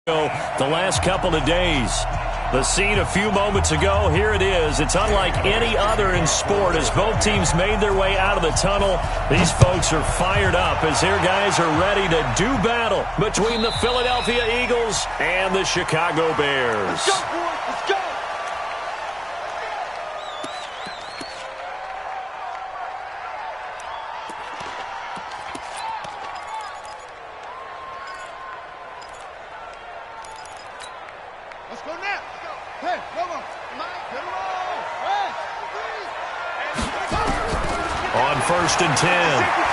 The last couple of days. The scene a few moments ago, here it is. It's unlike any other in sport as both teams made their way out of the tunnel. These folks are fired up as their guys are ready to do battle between the Philadelphia Eagles and the Chicago Bears. Let's go, boys. Let's go. Let's go now. Hey, come on. Get him On 1st and 10,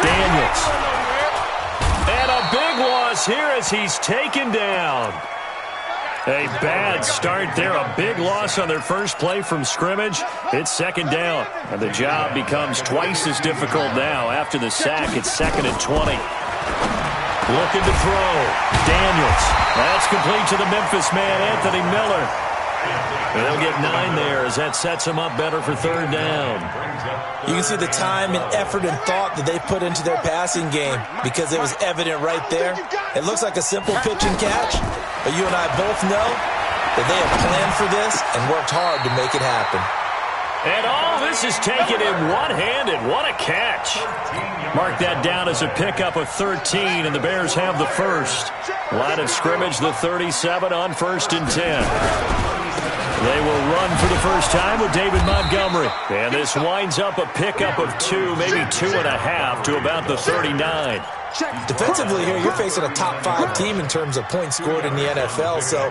Daniels. And a big loss here as he's taken down. A bad start there, a big loss on their first play from scrimmage. It's 2nd down, and the job becomes twice as difficult now. After the sack, it's 2nd and 20. Looking to throw. Daniels. That's complete to the Memphis man, Anthony Miller. And they'll get 9 there as that sets them up better for 3rd down. You can see the time and effort and thought that they put into their passing game because it was evident right there. It looks like a simple pitch and catch, but you and I both know that they have planned for this and worked hard to make it happen. And all this is taken in one-handed. What a catch. Mark that down as a pickup of 13, and the Bears have the first. Line of scrimmage, the 37 on 1st and 10. They will run for the first time with David Montgomery. And this winds up a pickup of 2, maybe 2.5 to about the 39. Defensively here, you're facing a top 5 team in terms of points scored in the NFL. So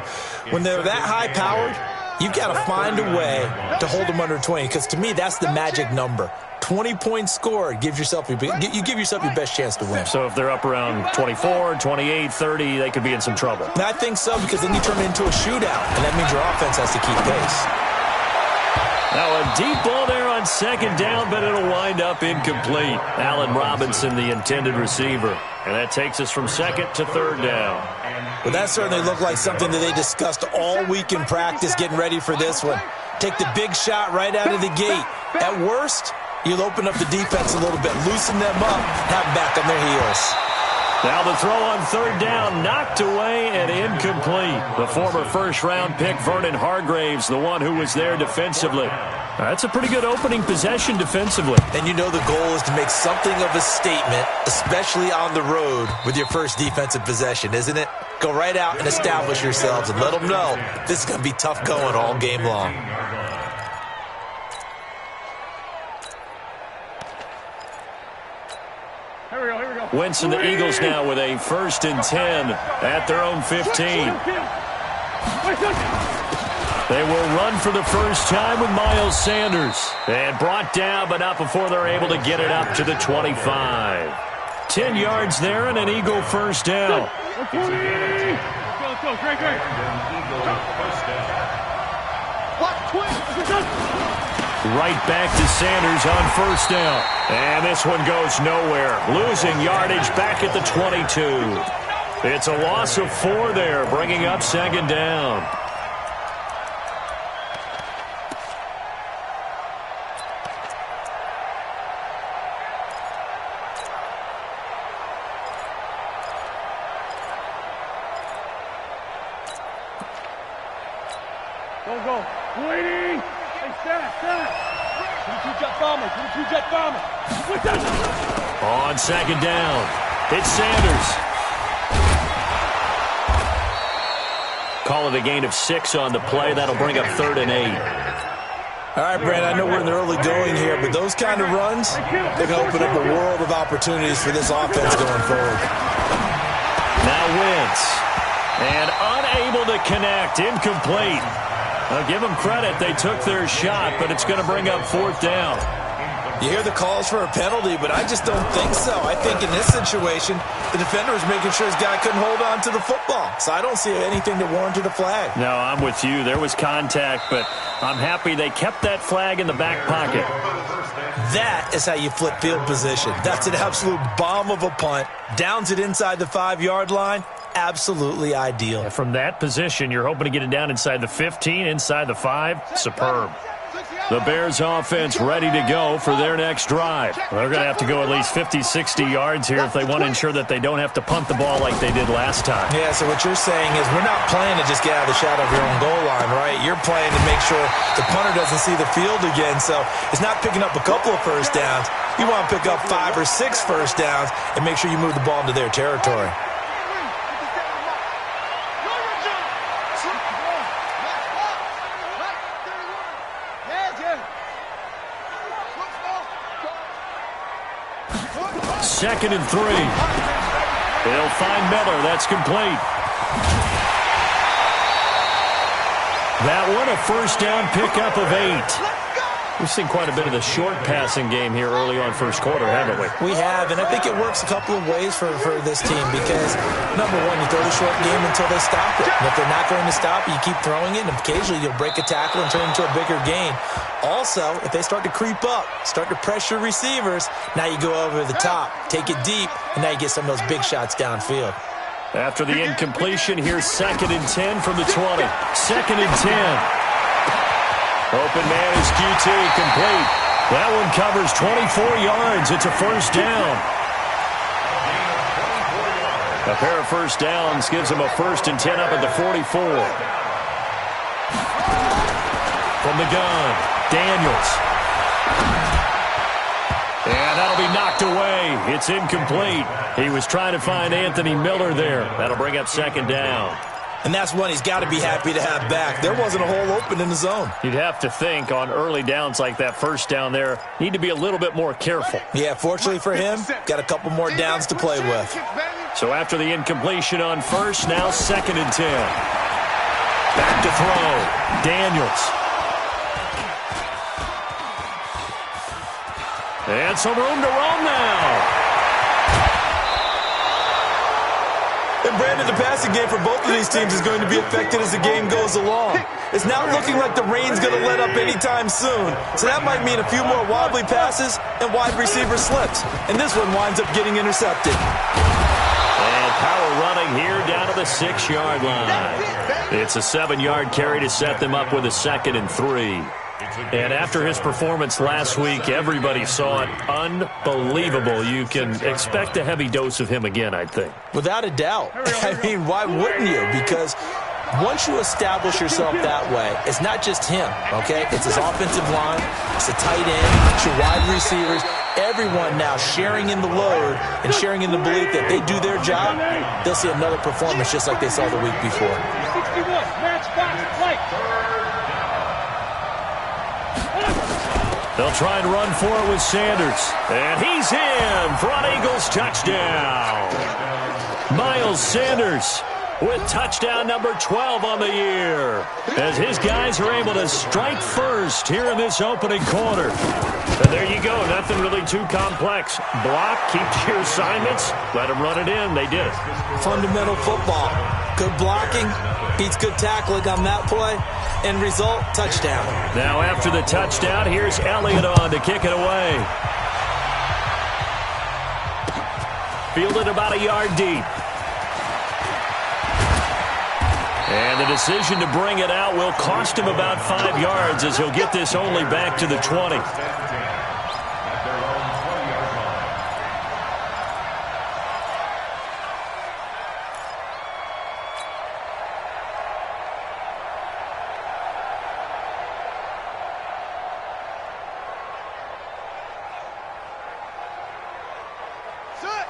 when they're that high-powered, you've got to find a way to hold them under 20, because to me, that's the magic number. 20 points scored, you give yourself your best chance to win. So if they're up around 24, 28, 30, they could be in some trouble. And I think so, because then you turn it into a shootout, and that means your offense has to keep pace. Now a deep ball there on 2nd down, but it'll wind up incomplete. Allen Robinson, the intended receiver. And that takes us from 2nd to 3rd down. Well, that certainly looked like something that they discussed all week in practice getting ready for this one. Take the big shot right out of the gate. At worst, you'll open up the defense a little bit, loosen them up, have them back on their heels. Now the throw on 3rd down, knocked away and incomplete. The former first-round pick, Vernon Hargreaves, the one who was there defensively. That's a pretty good opening possession defensively. And you know the goal is to make something of a statement, especially on the road with your first defensive possession, isn't it? Go right out and establish yourselves and let them know this is going to be tough going all game long. Wentz and the Eagles now with a 1st and 10 at their own 15. They will run for the first time with Miles Sanders. And brought down, but not before they're able to get it up to the 25. 10 yards there and an Eagle first down. Let's go, great. Right back to Sanders on 1st down. And this one goes nowhere. Losing yardage back at the 22. It's a loss of 4 there, bringing up 2nd down. Go. Waiting. Hey, Stat. 22 jet bomber. On 2nd down, it's Sanders. Call it a gain of 6 on the play. That'll bring up 3rd and 8. All right, Brent, I know we're in the early going here, but those kind of runs, they're going to open up a world of opportunities for this offense going forward. Now Wentz. And unable to connect. Incomplete. I'll give them credit. They took their shot, but it's going to bring up 4th down. You hear the calls for a penalty, but I just don't think so. I think in this situation, the defender was making sure his guy couldn't hold on to the football. So I don't see anything that warranted a flag. No, I'm with you. There was contact, but I'm happy they kept that flag in the back pocket. That is how you flip field position. That's an absolute bomb of a punt. Downs it inside the 5-yard line. Absolutely ideal. From that position, you're hoping to get it down inside the 15, inside the 5. Superb. The Bears offense ready to go for their next drive. They're going to have to go at least 50, 60 yards here if they want to ensure that they don't have to punt the ball like they did last time. Yeah, so what you're saying is we're not playing to just get out of the shadow of your own goal line, right? You're playing to make sure the punter doesn't see the field again. So it's not picking up a couple of first downs. You want to pick up 5 or 6 first downs and make sure you move the ball into their territory. Second and 3. They'll find Miller. That's complete. That one, a first down pickup of 8. We've seen quite a bit of the short passing game here early on first quarter, haven't we? We have, and I think it works a couple of ways for this team because, number one, you throw the short game until they stop it. And if they're not going to stop it, you keep throwing it, and occasionally you'll break a tackle and turn it into a bigger gain. Also, if they start to creep up, start to pressure receivers, now you go over the top, take it deep, and now you get some of those big shots downfield. After the incompletion, here's 2nd and 10 from the 20. 2nd and 10. Open man is QT, complete. That one covers 24 yards. It's a first down. A pair of first downs gives him a 1st and 10 up at the 44. From the gun, Daniels. And that'll be knocked away. It's incomplete. He was trying to find Anthony Miller there. That'll bring up 2nd down. And that's one he's got to be happy to have back. There wasn't a hole open in the zone. You'd have to think on early downs like that first down there, need to be a little bit more careful. Yeah, fortunately for him, got a couple more downs to play with. So after the incompletion on first, now 2nd and 10. Back to throw. Daniels. And some room to roam now. And Brandon, the passing game for both of these teams is going to be affected as the game goes along. It's not looking like the rain's going to let up anytime soon. So that might mean a few more wobbly passes and wide receiver slips. And this one winds up getting intercepted. And power running here down to the 6-yard line. It's a 7-yard carry to set them up with a 2nd and 3. And after his performance last week, everybody saw it. Unbelievable. You can expect a heavy dose of him again, I think. Without a doubt. I mean, why wouldn't you? Because once you establish yourself that way, it's not just him, okay? It's his offensive line, it's the tight end, it's your wide receivers, everyone now sharing in the load and sharing in the belief that they do their job, they'll see another performance just like they saw the week before. 61, match box, play. They'll try and run for it with Sanders. And he's in for an Eagles touchdown. Miles Sanders with touchdown number 12 on the year. As his guys are able to strike first here in this opening quarter. And there you go. Nothing really too complex. Block, keep to your assignments. Let them run it in. They did it. Fundamental football. Good blocking beats good tackling on that play. End result, touchdown. Now after the touchdown, here's Elliott on to kick it away. Fielded about a yard deep. And the decision to bring it out will cost him about 5 yards as he'll get this only back to the 20.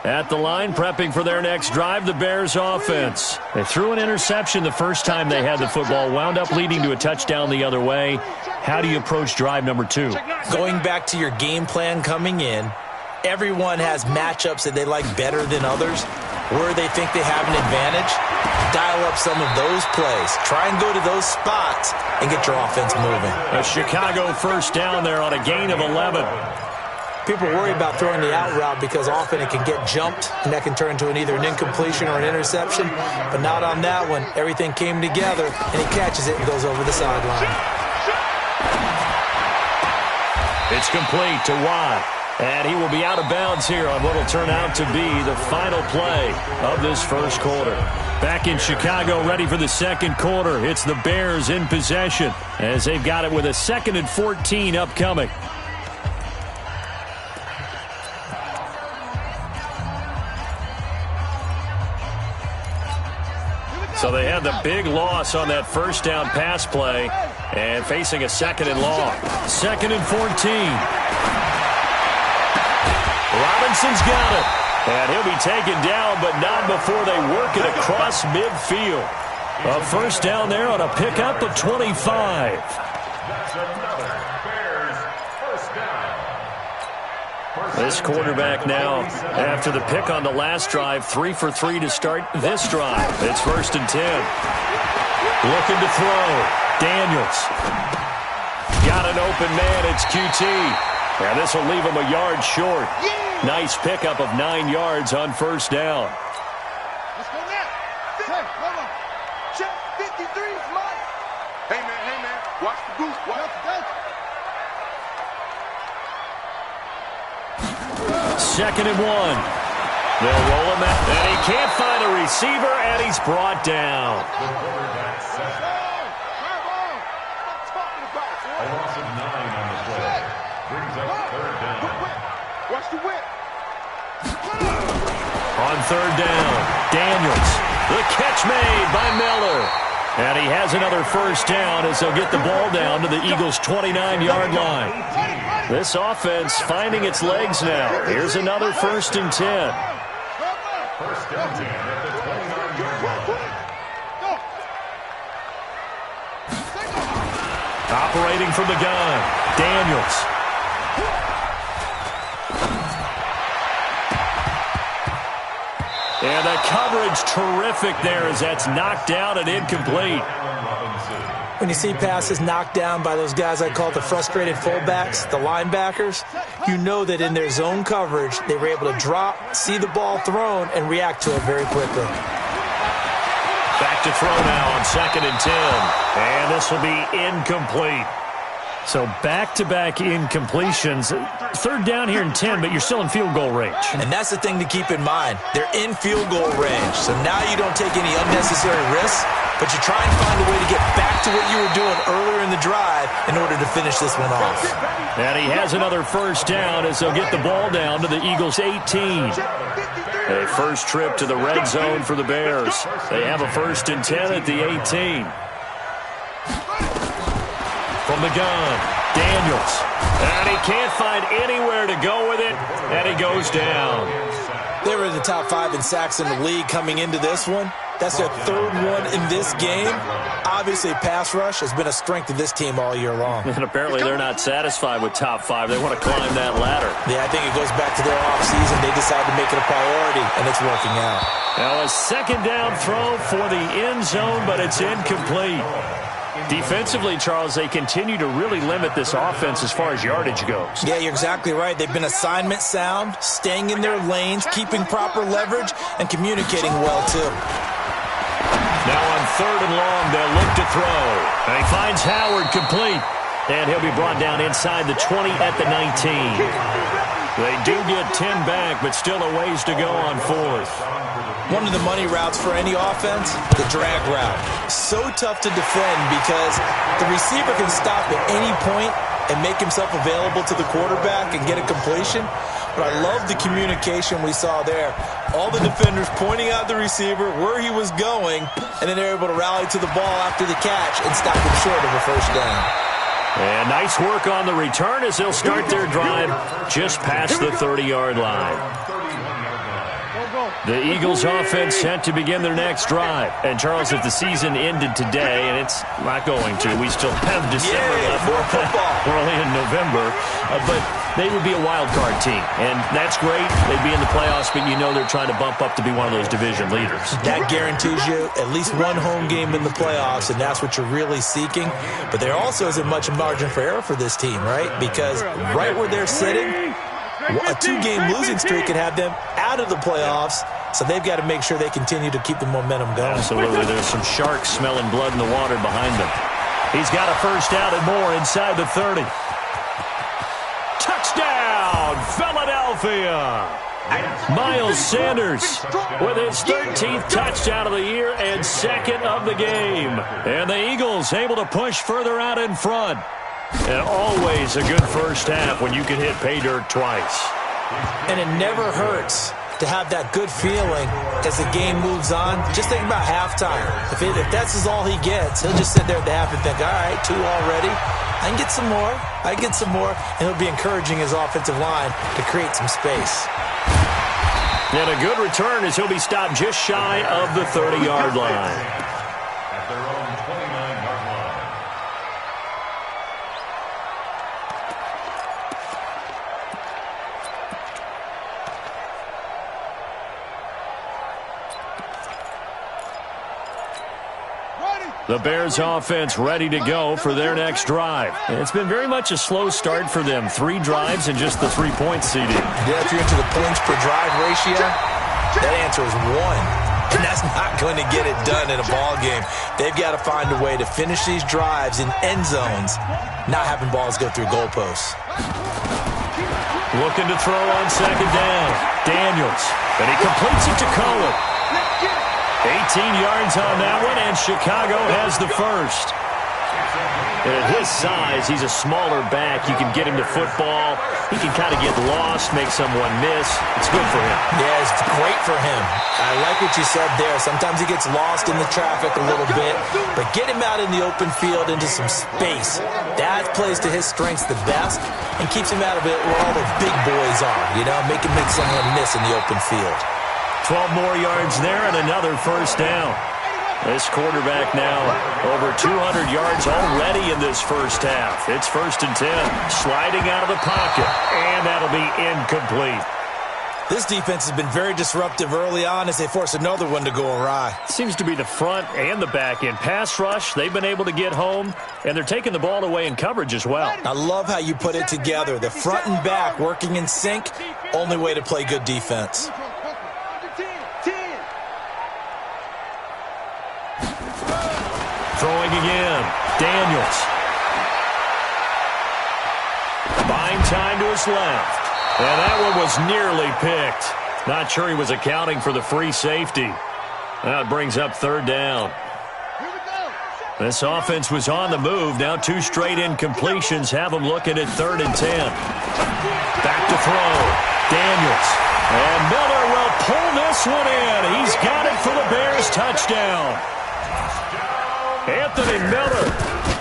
At the line, prepping for their next drive, the Bears offense. They threw an interception the first time they had the football, wound up leading to a touchdown the other way. How do you approach drive number 2? Going back to your game plan coming in, everyone has matchups that they like better than others. Where they think they have an advantage, dial up some of those plays. Try and go to those spots and get your offense moving. A Chicago first down there on a gain of 11. People worry about throwing the out route because often it can get jumped, and that can turn into either an incompletion or an interception. But not on that one. Everything came together, and he catches it and goes over the sideline. It's complete to Watt. And he will be out of bounds here on what will turn out to be the final play of this first quarter. Back in Chicago, ready for the second quarter. It's the Bears in possession as they've got it with a 2nd and 14 upcoming. So they had the big loss on that first down pass play and facing a 2nd and long. 2nd and 14. Robinson's got it. And he'll be taken down, but not before they work it across midfield. A first down there on a pickup of 25. That's another Bears first down. This quarterback now, after the pick on the last drive, 3 for 3 to start this drive. It's 1st and 10. Looking to throw. Daniels. Got an open man. It's QT. And this will leave him a yard short. Nice pickup of 9 yards on first down. Let's go now. Hey, come on. Check 53 is mine. Hey, man. Watch the booth. Watch the booth. 2nd and 1. They'll roll him out. And he can't find a receiver, and he's brought down. A loss of 9 on the play. Brings up 3rd down. Watch the whip. On 3rd down, Daniels. The catch made by Miller. And he has another first down as they'll get the ball down to the Eagles' 29-yard line. This offense finding its legs now. Here's another 1st and 10. 1st and 10 at the 29-yard line. Operating from the gun, Daniels. And the coverage terrific there as that's knocked down and incomplete. When you see passes knocked down by those guys I call the frustrated fullbacks, the linebackers, you know that in their zone coverage, they were able to drop, see the ball thrown, and react to it very quickly. Back to throw now on 2nd and 10. And this will be incomplete. So back-to-back incompletions. 3rd down here and 10, but you're still in field goal range. And that's the thing to keep in mind. They're in field goal range. So now you don't take any unnecessary risks, but you try and find a way to get back to what you were doing earlier in the drive in order to finish this one off. And he has another first down as they'll get the ball down to the Eagles' 18. A first trip to the red zone for the Bears. They have a 1st and 10 at the 18. From the gun, Daniels. And he can't find anywhere to go with it, and he goes down. They were in the top 5 in sacks in the league coming into this one. That's their 3rd one in this game. Obviously, pass rush has been a strength of this team all year long. And apparently they're not satisfied with top 5. They want to climb that ladder. Yeah, I think it goes back to their offseason. They decided to make it a priority, and it's working out. Now a 2nd down throw for the end zone, but it's incomplete. Defensively, Charles, they continue to really limit this offense as far as yardage goes. Yeah, you're exactly right. They've been assignment sound, staying in their lanes, keeping proper leverage, and communicating well, too. Now on 3rd and long, they'll look to throw. And he finds Howard complete. And he'll be brought down inside the 20 at the 19. They do get 10 back, but still a ways to go on 4th. One of the money routes for any offense, the drag route. So tough to defend because the receiver can stop at any point and make himself available to the quarterback and get a completion. But I love the communication we saw there. All the defenders pointing out the receiver, where he was going, and then they're able to rally to the ball after the catch and stop him short of a first down. And nice work on the return as they'll start their drive just past the 30-yard line. The Eagles offense set to begin their next drive. And, Charles, if the season ended today, and it's not going to, we still have December left. More football. We're only in November. But they would be a wild card team. And that's great. They'd be in the playoffs, but you know they're trying to bump up to be one of those division leaders. That guarantees you at least one home game in the playoffs, and that's what you're really seeking. But there also isn't much margin for error for this team, right? Because right where they're sitting, a 2-game losing streak could have them out of the playoffs, so they've got to make sure they continue to keep the momentum going. Absolutely. There's some sharks smelling blood in the water behind them. He's got a first down and more inside the 30. Touchdown, Philadelphia. Miles Sanders with his 13th touchdown of the year and second of the game. And the Eagles able to push further out in front. And always a good first half when you can hit pay dirt twice. And it never hurts to have that good feeling as the game moves on. Just think about halftime. If that's all he gets, he'll just sit there at the half and think, all right, 2 already. I can get some more. I can get some more. And he'll be encouraging his offensive line to create some space. And a good return as he'll be stopped just shy of the 30-yard line. At their own 29-yard line. The Bears offense ready to go for their next drive. It's been very much a slow start for them. 3 drives and just the 3-point seeding. Yeah, if you're into the points per drive ratio, that answer is 1. And that's not going to get it done in a ball game. They've got to find a way to finish these drives in end zones, not having balls go through goalposts. Looking to throw on second down. Daniels. And he completes it to Cohen. 18 yards on that one, and Chicago has the first. And at his size, he's a smaller back. You can get him to football. He can kind of get lost, make someone miss. It's good for him. Yeah, it's great for him. I like what you said there. Sometimes he gets lost in the traffic a little bit, but get him out in the open field into some space. That plays to his strengths the best and keeps him out of it where all the big boys are, make him make someone miss in the open field. 12 more yards there and another first down. This quarterback now over 200 yards already in this first half. It's 1st and 10. Sliding out of the pocket, and that'll be incomplete. This defense has been very disruptive early on as they force another one to go awry. Seems to be the front and the back end. Pass rush, they've been able to get home, and they're taking the ball away in coverage as well. I love how you put it together. The front and back working in sync, only way to play good defense. Throwing again. Daniels. Buying time to his left. And that one was nearly picked. Not sure he was accounting for the free safety. That brings up 3rd down. This offense was on the move. Now 2 straight incompletions have them looking at 3rd and 10. Back to throw. Daniels. And Miller will pull this one in. He's got it for the Bears touchdown. Anthony Miller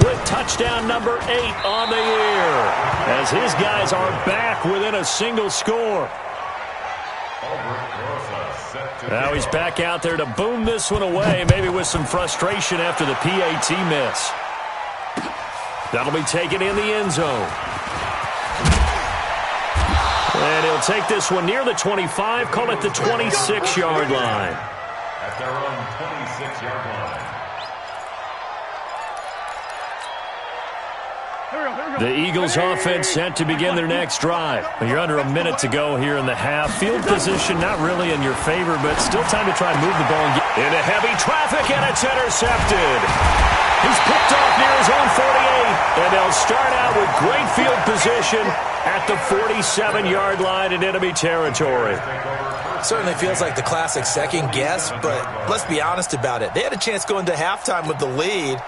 with touchdown number 8 on the year as his guys are back within a single score. Now he's back out there to boom this one away, maybe with some frustration after the PAT miss. That'll be taken in the end zone. And he'll take this one near the 25, call it the 26-yard line. At their own 26-yard line. The Eagles offense set to begin their next drive. You're under a minute to go here in the half. Field position not really in your favor, but still time to try and move the ball and get into heavy traffic, and it's intercepted. He's picked off near his own 48, and they'll start out with great field position at the 47-yard line in enemy territory. Certainly feels like the classic second guess, but let's be honest about it. They had a chance going to halftime with the lead.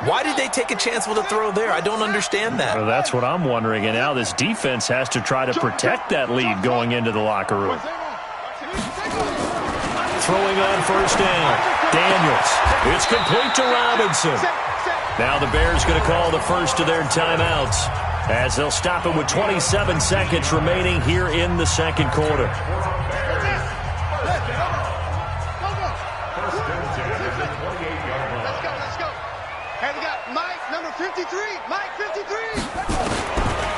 Why did they take a chance with a throw there? I don't understand that. Well, that's what I'm wondering, and now this defense has to try to protect that lead going into the locker room. Throwing on first down. Daniels. It's complete to Robinson. Now the Bears going to call the first of their timeouts as they'll stop it with 27 seconds remaining here in the second quarter.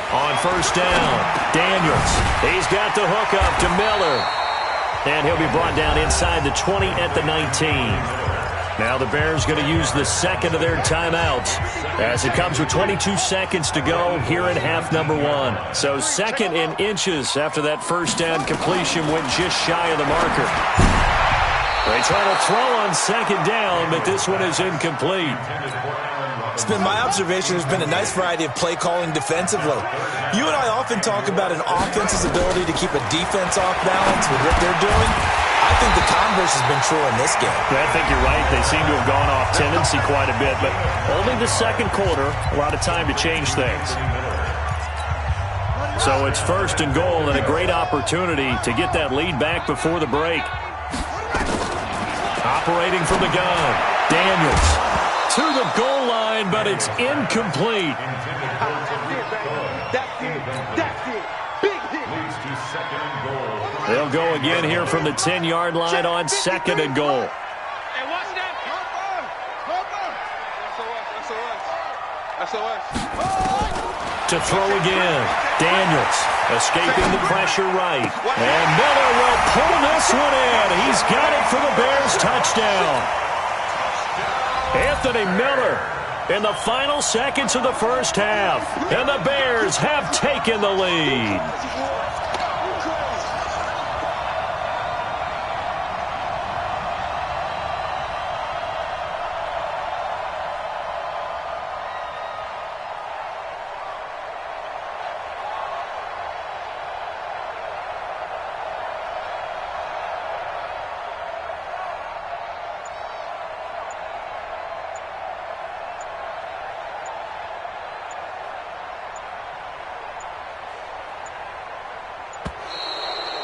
On first down, Daniels. He's got the hook up to Miller. And he'll be brought down inside the 20 at the 19. Now the Bears going to use the second of their timeouts as it comes with 22 seconds to go here in half number 1. So second in inches after that first down completion went just shy of the marker. They try to throw on second down, but this one is incomplete. It's been my observation there's been a nice variety of play calling defensively. You and I often talk about an offense's ability to keep a defense off balance with what they're doing. I think the converse has been true in this game. Yeah, I think you're right. They seem to have gone off tendency quite a bit, but only the second quarter, a lot of time to change things. So it's 1st and goal and a great opportunity to get that lead back before the break. Operating from the gun, Daniels to the goal line, but it's incomplete. That's it. Big hit. They'll go again here from the 10-yard line on 2nd and goal. Hey, watch that. That's us. To throw again, Daniels escaping the pressure right. And Miller will pull this one in. He's got it for the Bears touchdown. Anthony Miller in the final seconds of the first half. And the Bears have taken the lead.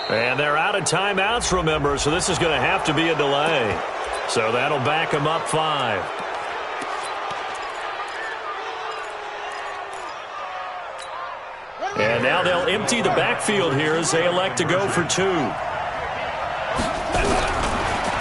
And they're out of timeouts, remember, so this is going to have to be a delay. So that'll back them up 5. And now they'll empty the backfield here as they elect to go for 2.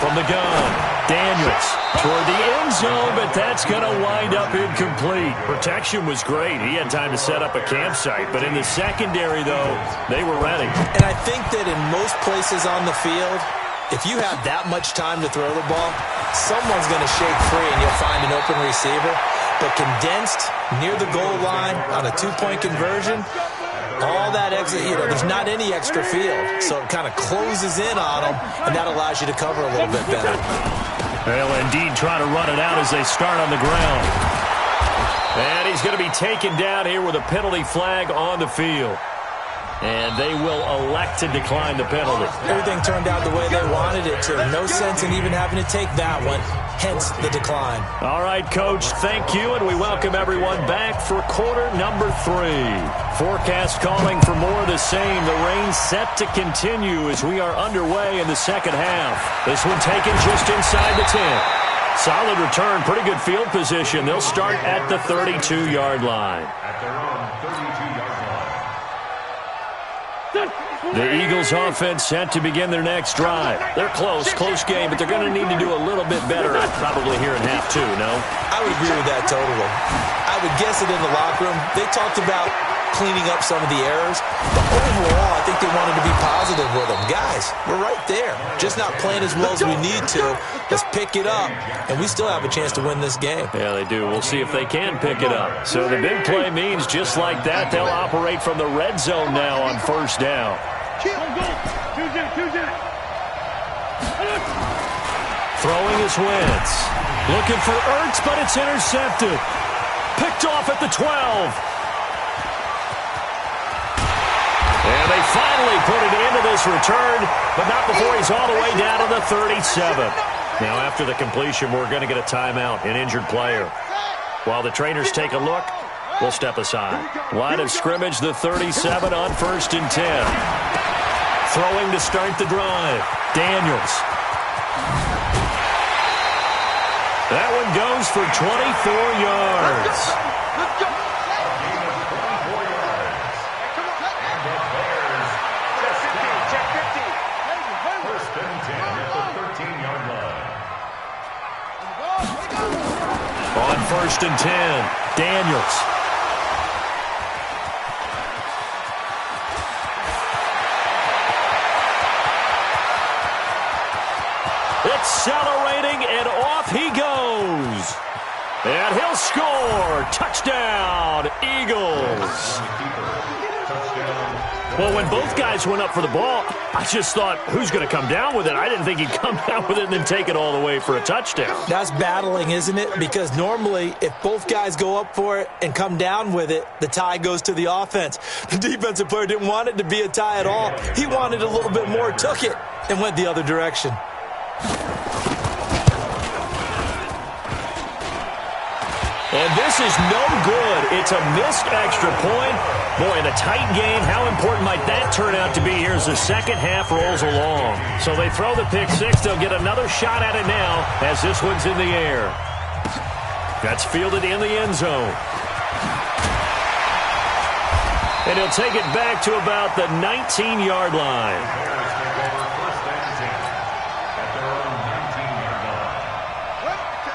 From the gun, Daniels toward the end zone, but that's going to wind up incomplete. Protection was great. He had time to set up a campsite, but in the secondary, though, they were ready. And I think that in most places on the field, if you have that much time to throw the ball, someone's going to shake free and you'll find an open receiver. But condensed near the goal line on a 2-point conversion, all that extra, there's not any extra field. So it kind of closes in on them, and that allows you to cover a little bit better. They'll indeed try to run it out as they start on the ground. And he's going to be taken down here with a penalty flag on the field. And they will elect to decline the penalty. Everything turned out the way they wanted it to. No sense in even having to take that one. Hence the decline. All right, Coach, thank you, and we welcome everyone back for quarter number 3. Forecast calling for more of the same. The rain set to continue as we are underway in the second half. This one taken just inside the 10. Solid return, pretty good field position. They'll start at the 32-yard line. At their own 32-yard line. The Eagles offense set to begin their next drive. They're close game, but they're going to need to do a little bit better probably here in half 2, no? I would agree with that totally. I would guess it in the locker room. They talked about cleaning up some of the errors, but overall, I think they wanted to be positive with them. Guys, we're right there. Just not playing as well as we need to. Let's pick it up, and we still have a chance to win this game. Yeah, they do. We'll see if they can pick it up. So the big play means just like that, they'll operate from the red zone now on first down. Throwing is Wentz. Looking for Ertz, but it's intercepted. Picked off at the 12. And they finally put it into this return, but not before he's all the way down to the 37. Now, after the completion, we're going to get a timeout, an injured player. While the trainers take a look, we'll step aside. Line of scrimmage, the 37 on 1st and 10. Throwing to start the drive. Daniels. That one goes for 24 yards. On 1st and 10, Daniels. Accelerating, and off he goes. And he'll score. Touchdown, Eagles. Touchdown, Well, when both guys went up for the ball, I just thought, who's going to come down with it? I didn't think he'd come down with it and then take it all the way for a touchdown. That's battling, isn't it? Because normally, if both guys go up for it and come down with it, the tie goes to the offense. The defensive player didn't want it to be a tie at all. He wanted a little bit more, took it, and went the other direction. And this is no good. It's a missed extra point. Boy, in a tight game, how important might that turn out to be here as the second half rolls along? So they throw the pick six. They'll get another shot at it now as this one's in the air. That's fielded in the end zone. And he'll take it back to about the 19-yard line.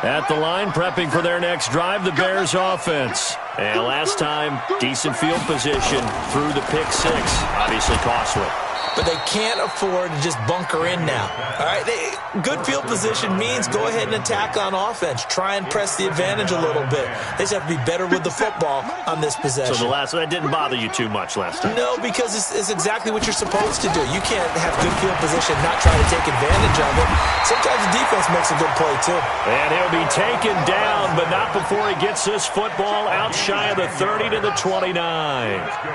At the line, prepping for their next drive, the Bears offense. And last time, decent field position through the pick six. Obviously costly. But they can't afford to just bunker in now. All right, good field position means go ahead and attack on offense. Try and press the advantage a little bit. They just have to be better with the football on this possession. So that didn't bother you too much last time? No, because it's exactly what you're supposed to do. You can't have good field position and not try to take advantage of it. Sometimes the defense makes a good play, too. And he'll be taken down, but not before he gets this football out shy of the 30 to the 29.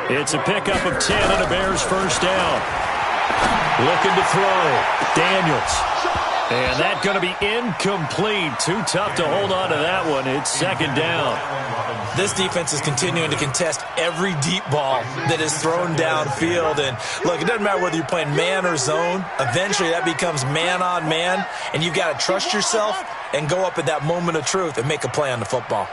It's a pickup of 10 and a Bears first down. Looking to throw. Daniels. And that's going to be incomplete. Too tough to hold on to that one. It's second down. This defense is continuing to contest every deep ball that is thrown downfield. And look, it doesn't matter whether you're playing man or zone. Eventually that becomes man on man. And you've got to trust yourself and go up at that moment of truth and make a play on the football.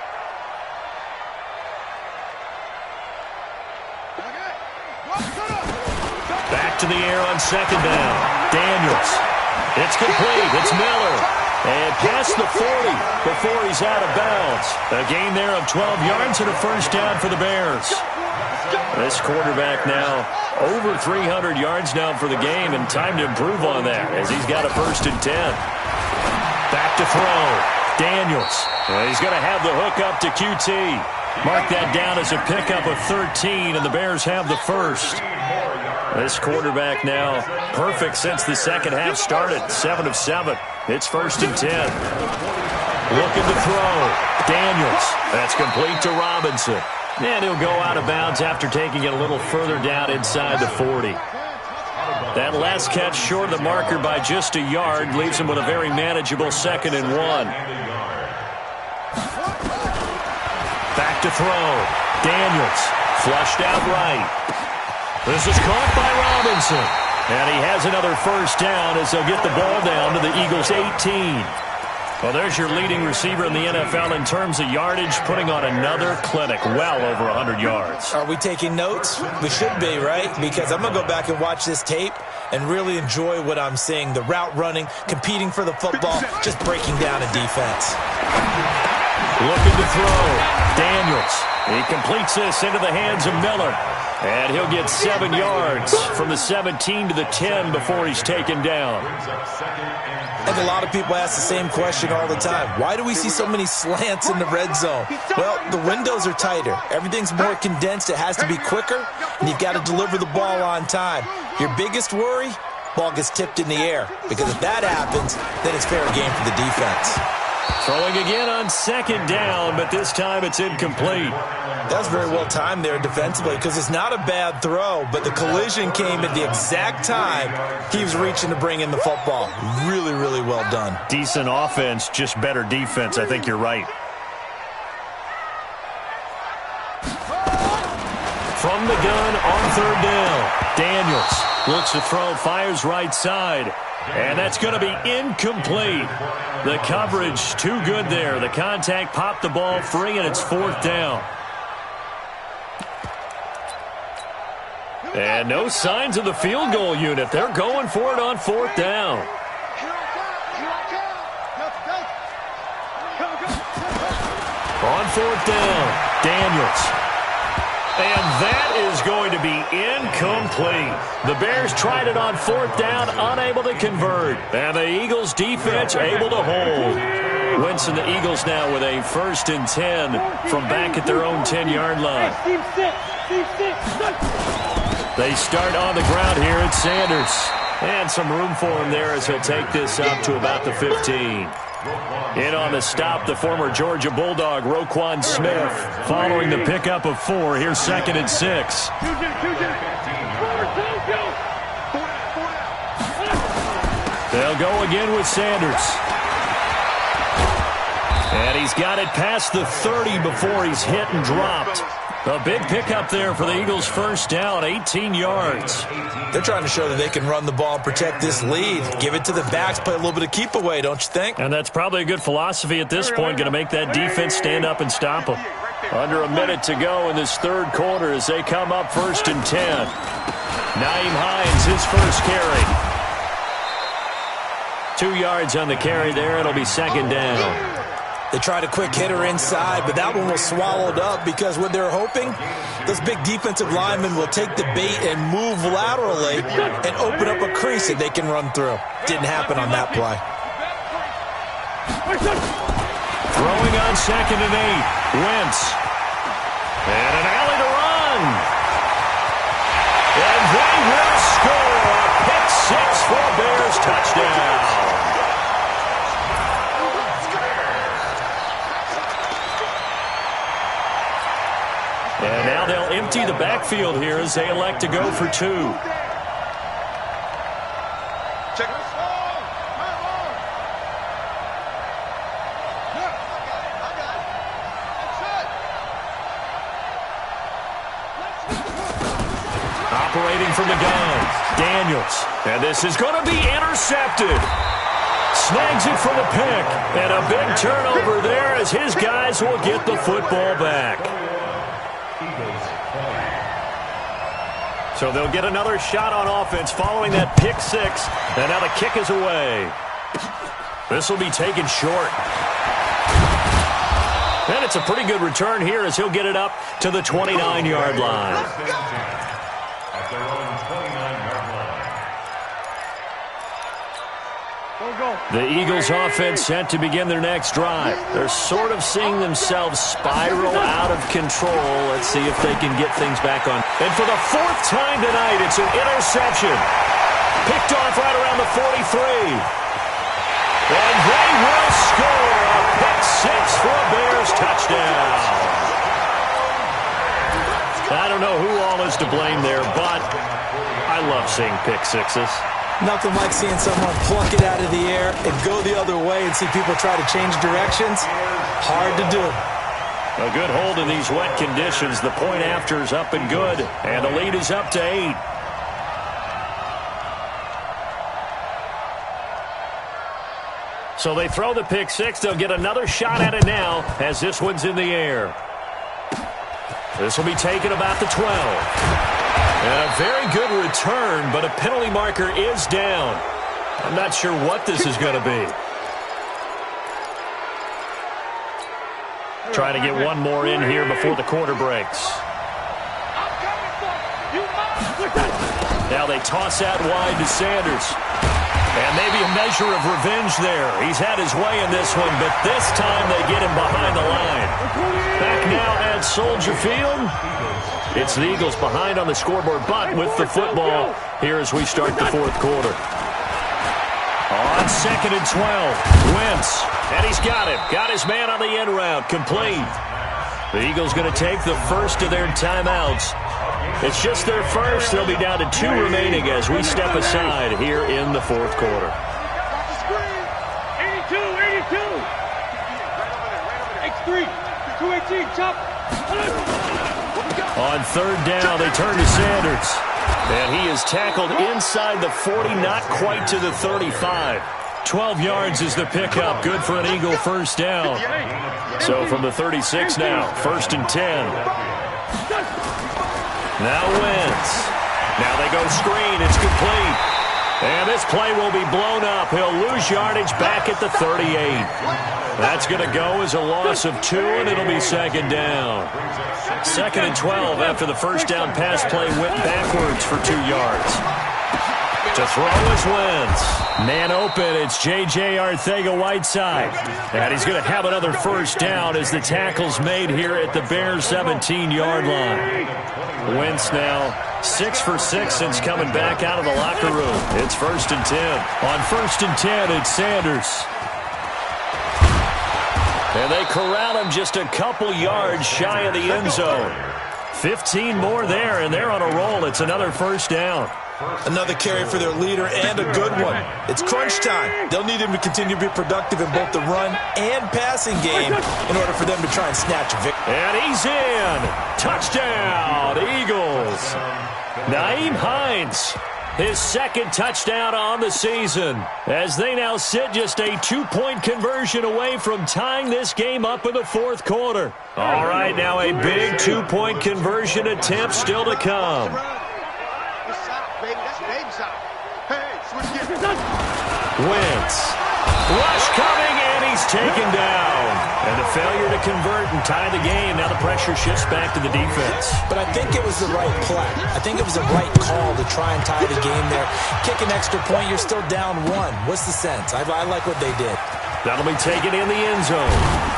Back to the air on second down. Daniels. It's complete. It's Miller. And past the 40 before he's out of bounds. A gain there of 12 yards and a first down for the Bears. This quarterback now over 300 yards now for the game, and time to improve on that as he's got a first and 10. Back to throw. Daniels. He's going to have the hook up to QT. Mark that down as a pickup of 13, and the Bears have the first. This quarterback now perfect since the second half started. 7 of 7. It's first and 10. Looking to throw. Daniels. That's complete to Robinson. And he'll go out of bounds after taking it a little further down inside the 40. That last catch short of the marker by just a yard leaves him with a very manageable second and 1. Back to throw. Daniels. Flushed out right. This is caught by Robinson. And he has another first down as they'll get the ball down to the Eagles' 18. Well, there's your leading receiver in the NFL in terms of yardage, putting on another clinic, well over 100 yards. Are we taking notes? We should be, right? Because I'm going to go back and watch this tape and really enjoy what I'm seeing. The route running, competing for the football, just breaking down a defense. Looking to throw. Daniels. He completes this into the hands of Miller. And he'll get 7 yards from the 17 to the 10 before he's taken down. And a lot of people ask the same question all the time. Why do we see so many slants in the red zone? Well, the windows are tighter. Everything's more condensed. It has to be quicker, and you've got to deliver the ball on time. Your biggest worry, ball gets tipped in the air. Because if that happens, then it's fair game for the defense. Throwing again on second down, but this time it's incomplete. That was very well timed there defensively because it's not a bad throw, but the collision came at the exact time he was reaching to bring in the football. Really, really well done. Decent offense, just better defense. I think you're right. From the gun on third down, Daniels looks to throw, fires right side. And that's going to be incomplete. The coverage too good there. The contact popped the ball free, and it's fourth down. And no signs of the field goal unit. They're going for it on fourth down. On fourth down, Daniels. And that is going to be incomplete. The Bears tried it on fourth down, unable to convert. And the Eagles defense able to hold. Winston, the Eagles now with a first and 10 from back at their own 10-yard line. They start on the ground here at Sanders. And some room for him there as he'll take this up to about the 15. In on the stop, the former Georgia Bulldog, Roquan Smith. Following the pickup of 4, here's 2nd and 6. They'll go again with Sanders. And he's got it past the 30 before he's hit and dropped. A big pickup there for the Eagles' first down, 18 yards. They're trying to show that they can run the ball and protect this lead. Give it to the backs, play a little bit of keep away, don't you think? And that's probably a good philosophy at this point, going to make that defense stand up and stop them. Under a minute to go in this third quarter as they come up 1st and 10. Nyheim Hines, his first carry. 2 yards on the carry there. It'll be 2nd down. They tried a quick hitter inside, but that one was swallowed up because what they're hoping, those big defensive linemen will take the bait and move laterally and open up a crease that they can run through. Didn't happen on that play. Throwing on 2nd and 8. Wentz. And an alley to run. And they will score. A pick 6 for a Bears touchdown. And now they'll empty the backfield here as they elect to go for 2. Operating from the gun, Daniels. And this is going to be intercepted. Snags it for the pick. And a big turnover there as his guys will get the football back. So they'll get another shot on offense following that pick 6. And now the kick is away. This will be taken short. And it's a pretty good return here as he'll get it up to the 29-yard line. The Eagles offense set to begin their next drive. They're sort of seeing themselves spiral out of control. Let's see if they can get things back on. And for the 4th time tonight, it's an interception. Picked off right around the 43. And they will score a pick 6 for a Bears touchdown. I don't know who all is to blame there, but I love seeing pick 6s. Nothing like seeing someone pluck it out of the air and go the other way and see people try to change directions. Hard to do. A good hold in these wet conditions. The point after is up and good, and the lead is up to 8. So they throw the pick 6. They'll get another shot at it now as this one's in the air. This will be taken about the 12. And a very good return, but a penalty marker is down. I'm not sure what this is going to be. Trying to get one more in here before the quarter breaks. Now they toss that wide to Sanders. And maybe a measure of revenge there. He's had his way in this one, but this time they get him behind the line. Back now at Soldier Field. It's the Eagles behind on the scoreboard, but with the football here as we start the 4th quarter. On 2nd and 12, Wentz, and he's got him. Got his man on the end route, complete. The Eagles going to take the first of their timeouts. It's just their first. They'll be down to 2 remaining as we step aside here in the 4th quarter. 82, 82. X3, 218, chop. On 3rd down, they turn to Sanders. And he is tackled inside the 40, not quite to the 35. 12 yards is the pickup. Good for an Eagle first down. So from the 36 now, 1st and 10. Now Wentz. Now they go screen. It's complete. And this play will be blown up. He'll lose yardage back at the 38. That's going to go as a loss of 2, and it'll be 2nd down. 2nd and 12 after the first down pass play went backwards for 2 yards. To throw is Wentz. Man open, it's J.J. Arcega-Whiteside. And he's going to have another first down as the tackle's made here at the Bears' 17-yard line. Wentz now 6 for 6 since coming back out of the locker room. It's 1st and 10. On 1st and 10, it's Sanders. And they corral him just a couple yards shy of the end zone. 15 more there, and they're on a roll. It's another first down. Another carry for their leader, and a good one. It's crunch time. They'll need him to continue to be productive in both the run and passing game in order for them to try and snatch a victory. And he's in. Touchdown, Eagles. Nyheim Hines, his 2nd touchdown on the season, as they now sit just a 2-point conversion away from tying this game up in the 4th quarter. All right, now a big 2-point conversion attempt still to come. Wentz. Rush coming, and he's taken down. And the failure to convert and tie the game. Now the pressure shifts back to the defense. But I think it was the right play. I think it was the right call to try and tie the game there. Kick an extra point, you're still down 1. What's the sense? I like what they did. That'll be taken in the end zone.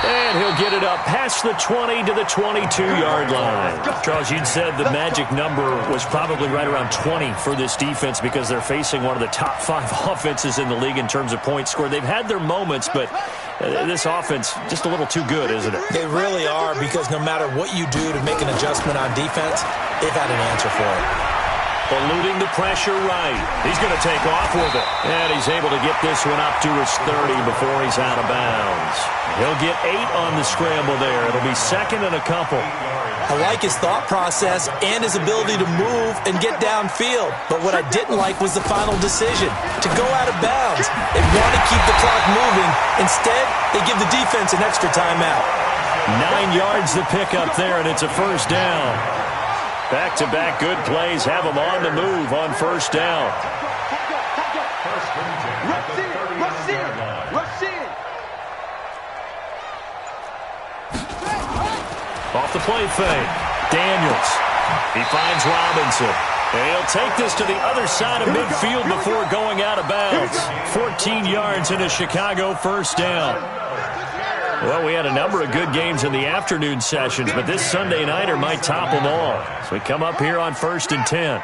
And he'll get it up past the 20 to the 22-yard line. Charles, you'd said the magic number was probably right around 20 for this defense because they're facing one of the top 5 offenses in the league in terms of points scored. They've had their moments, but this offense just a little too good, isn't it? They really are, because no matter what you do to make an adjustment on defense, they've had an answer for it. Eluding the pressure right. He's going to take off with it. And he's able to get this one up to his 30 before he's out of bounds. He'll get 8 on the scramble there. It'll be 2nd and a couple. I like his thought process and his ability to move and get downfield. But what I didn't like was the final decision, to go out of bounds. They want to keep the clock moving. Instead, they give the defense an extra timeout. 9 yards to pick up there, and it's a first down. Back-to-back good plays have them on the move on first down. Off the play fake. Daniels. He finds Robinson. And he'll take this to the other side of midfield before going out of bounds. 14 yards in a Chicago first down. Well, we had a number of good games in the afternoon sessions, but this Sunday nighter might top them all. So we come up here on 1st and 10.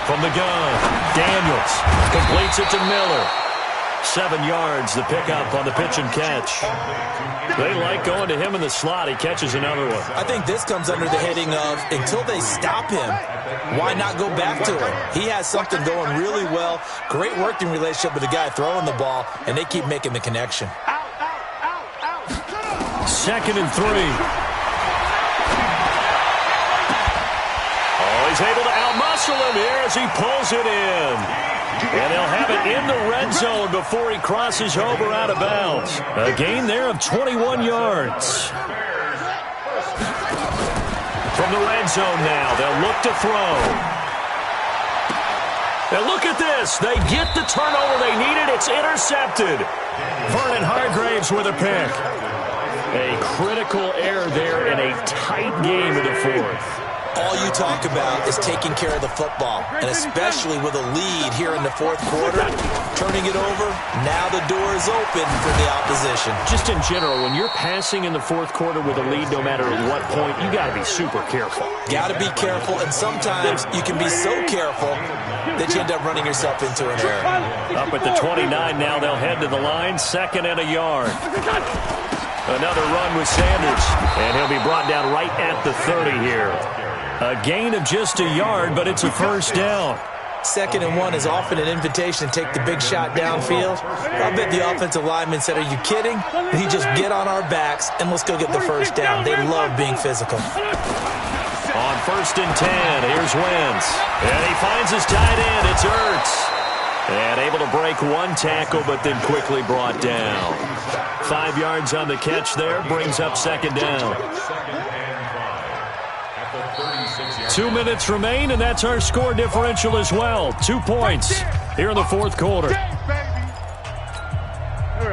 From the gun, Daniels completes it to Miller. 7 yards, the pickup on the pitch and catch. They like going to him in the slot. He catches another one. I think this comes under the heading of, until they stop him, why not go back to him? He has something going really well. Great working relationship with the guy throwing the ball, and they keep making the connection. 2nd and 3. Oh, he's able to outmuscle him here as he pulls it in. And they'll have it in the red zone before he crosses over out of bounds. A gain there of 21 yards. From the red zone now, they'll look to throw. And look at this. They get the turnover they needed. It's intercepted. Vernon Hargreaves with a pick. A critical error there in a tight game in the 4th. All you talk about is taking care of the football, and especially with a lead here in the 4th quarter, turning it over, now the door is open for the opposition. Just in general, when you're passing in the 4th quarter with a lead, no matter at what point, you got to be super careful. Got to be careful, and sometimes you can be so careful that you end up running yourself into an error. Up at the 29 now, they'll head to the line, 2nd and a yard. Another run with Sanders, and he'll be brought down right at the 30 here. A gain of just a yard, but it's a first down. 2nd and 1 is often an invitation to take the big shot downfield. I bet the offensive lineman said, "Are you kidding? He just get on our backs and let's go get the first down." They love being physical. On 1st and 10, here's Wentz. And he finds his tight end. It's Ertz. And able to break one tackle, but then quickly brought down. 5 yards on the catch there, brings up 2nd down. 2 minutes remain, and that's our score differential as well. 2 points here in the 4th quarter.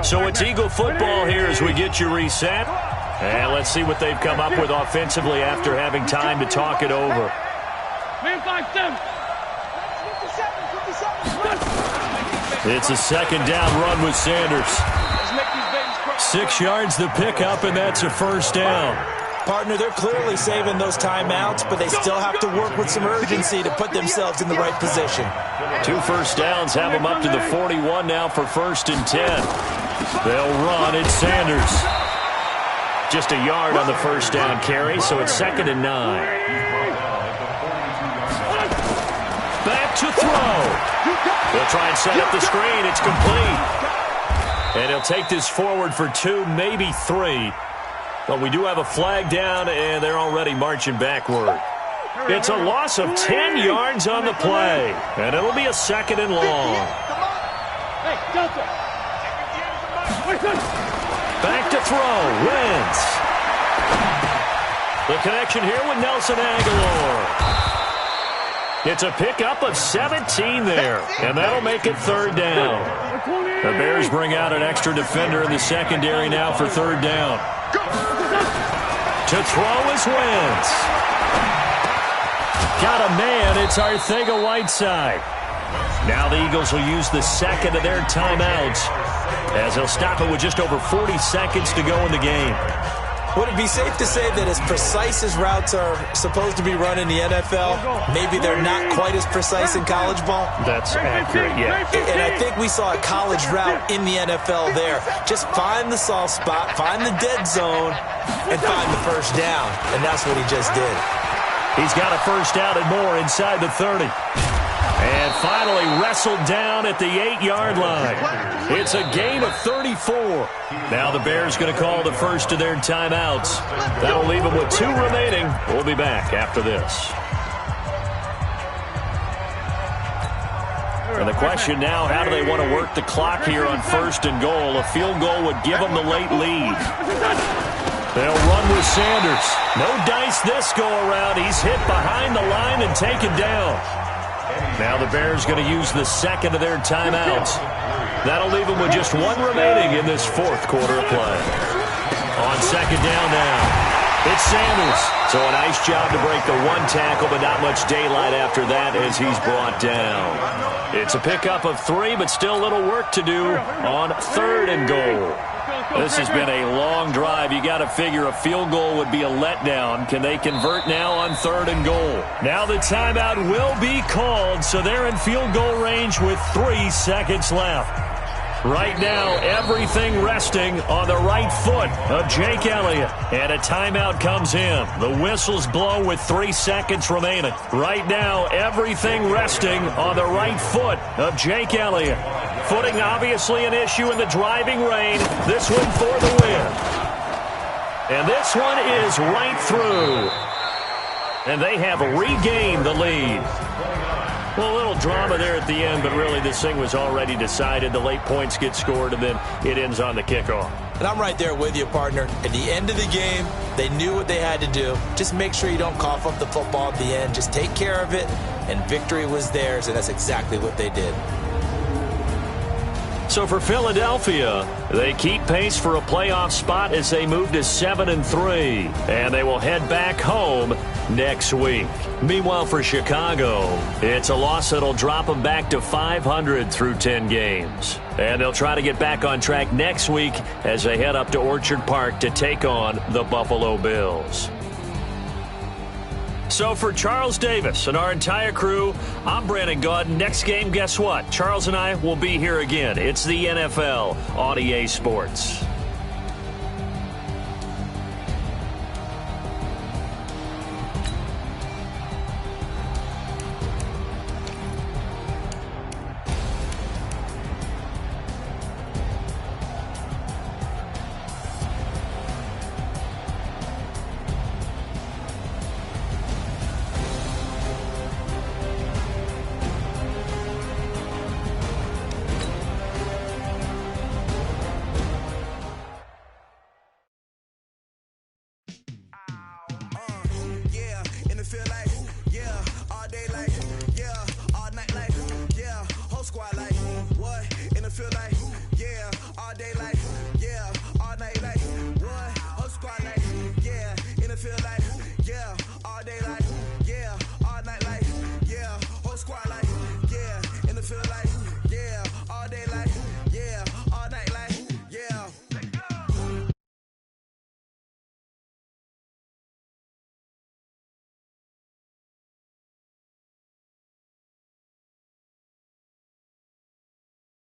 So it's Eagle football here as we get you reset. And let's see what they've come up with offensively after having time to talk it over. Man 5-7. It's a second down run with Sanders. 6 yards the pickup, and that's a first down. Partner, they're clearly saving those timeouts, but they still have to work with some urgency to put themselves in the right position. 2 first downs have them up to the 41 now for 1st and 10. They'll run. It's Sanders. Just a yard on the first down carry, so it's 2nd and 9. Back to throw. They'll try and set up the screen. It's complete. And he'll take this forward for 2, maybe 3. But we do have a flag down, and they're already marching backward. It's a loss of 10 yards on the play, and it'll be a 2nd and long. Hey, Delta. Back to throw. Wentz. The connection here with Nelson Aguilar. It's a pickup of 17 there, and that'll make it 3rd down. The Bears bring out an extra defender in the secondary now for 3rd down. To throw is Wentz. Got a man. It's Arcega-Whiteside. Now the Eagles will use the 2nd of their timeouts as they'll stop it with just over 40 seconds to go in the game. Would it be safe to say that as precise as routes are supposed to be run in the NFL, maybe they're not quite as precise in college ball? That's accurate, yeah. And I think we saw a college route in the NFL there. Just find the soft spot, find the dead zone, and find the first down. And that's what he just did. He's got a first down and more inside the 30. And finally wrestled down at the 8-yard line. It's a gain of 34. Now the Bears going to call the first of their timeouts. That'll leave them with 2 remaining. We'll be back after this. And the question now, how do they want to work the clock here on 1st and goal? A field goal would give them the late lead. They'll run with Sanders. No dice this go-around. He's hit behind the line and taken down. Now the Bears going to use the 2nd of their timeouts. That'll leave them with just 1 remaining in this 4th quarter of play. On 2nd down now, it's Sanders. So a nice job to break the 1 tackle, but not much daylight after that as he's brought down. It's a pickup of 3, but still a little work to do on 3rd and goal. This has been a long drive. You got to figure a field goal would be a letdown. Can they convert now on 3rd and goal? Now the timeout will be called, so they're in field goal range with 3 seconds left. Right now, everything resting on the right foot of Jake Elliott. And a timeout comes in. The whistles blow with 3 seconds remaining. Right now, everything resting on the right foot of Jake Elliott. Footing obviously an issue in the driving rain. This one for the win. And this one is right through. And they have regained the lead. Well, a little drama there at the end, but really this thing was already decided. The late points get scored, and then it ends on the kickoff. And I'm right there with you, partner. At the end of the game, they knew what they had to do. Just make sure you don't cough up the football at the end. Just take care of it, and victory was theirs, and that's exactly what they did. So for Philadelphia, they keep pace for a playoff spot as they move to 7-3, and they will head back home next week. Meanwhile, for Chicago, it's a loss that'll drop them back to 500 through 10 games. And they'll try to get back on track next week as they head up to Orchard Park to take on the Buffalo Bills. So for Charles Davis and our entire crew, I'm Brandon Gaudin. Next game, guess what? Charles and I will be here again. It's the NFL on EA Sports.